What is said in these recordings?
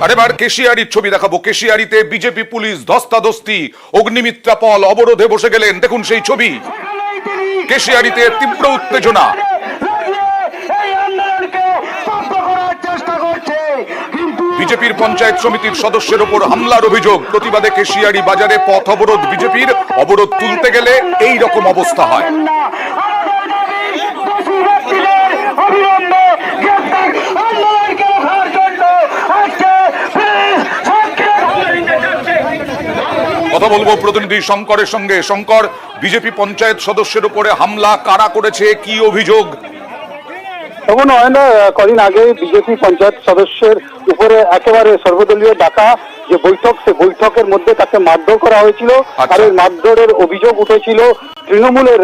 আর এবার কেশিয়ারির ছবি দেখাবো। কেশিয়ারিতে বিজেপি পুলিশ ধস্তাধস্তি, অগ্নিমিত্রা পল অবরোধে বসে গেলেন। দেখুন সেই ছবি। কেশিয়ারিতে তীব্র উত্তেজনা। বিজেপির পঞ্চায়েত সমিতির সদস্যের ওপর হামলার অভিযোগ। প্রতিবাদে কেশিয়ারি বাজারে পথ অবরোধ বিজেপির। অবরোধ তুলতে গেলে এই রকম অবস্থা হয়। কথা বলবো প্রতিনিধি শঙ্করের সঙ্গে। শঙ্কর, বিজেপি পঞ্চায়েত সদস্যের উপরে হামলা কারা করেছে, কি অভিযোগ? তখন কদিন আগে বিজেপি পঞ্চায়েত সদস্যের উপরে একেবারে সর্বদলীয় ডাকা যে বৈঠক, সে বৈঠকের মধ্যে তাকে মারধর করা হয়েছিল। আর এই মারধরের অভিযোগ উঠেছিল তৃণমূলের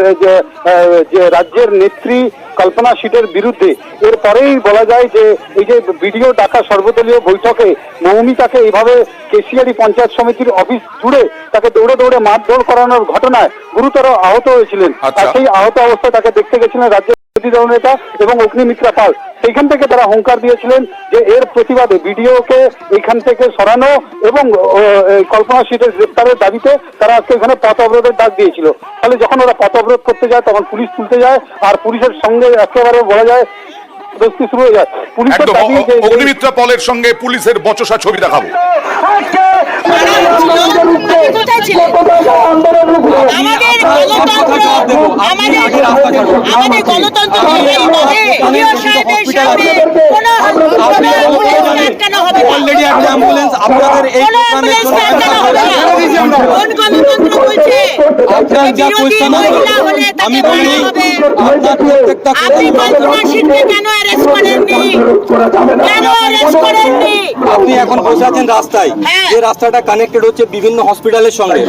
যে রাজ্যের নেত্রী কল্পনা সিটের বিরুদ্ধে। এরপরেই বলা যায় যে এই যে ভিডিও ডাকা সর্বদলীয় বৈঠকে মৌমিতাকে এইভাবে কেশিয়ারি পঞ্চায়েত সমিতির অফিস জুড়ে তাকে দৌড়ে দৌড়ে মারধর করানোর ঘটনায় গুরুতর আহত হয়েছিলেন। আর সেই আহত অবস্থায় তাকে দেখতে গেছিলেন রাজ্যের বিরোধী দলনেতা এবং অগ্নিমিত্রা পাল। সেইখান থেকে তারা হুঙ্কার দিয়েছিলেন যে এর প্রতিবাদে ভিডিওকে এইখান থেকে সরানো এবং কল্পনা সিটের গ্রেপ্তারের দাবিতে তারা আজকে এখানে পথ অবরোধের ডাক দিয়েছিল। ফলে যখন ওরা পথ অবরোধ করতে যায় তখন পুলিশ তুলতে যায়, আর পুলিশের সঙ্গে একেবারে বলা যায় দোস্তি শুরু হয়ে যায়। পুলিশের দাবি যে অগ্নিমিত্রা পলের সঙ্গে পুলিশের বচসা ছবি দেখাবো। আপনি এখন বসে আছেন রাস্তায়, যে রাস্তাটা কানেক্টেড হচ্ছে বিভিন্ন হসপিটালের সঙ্গে।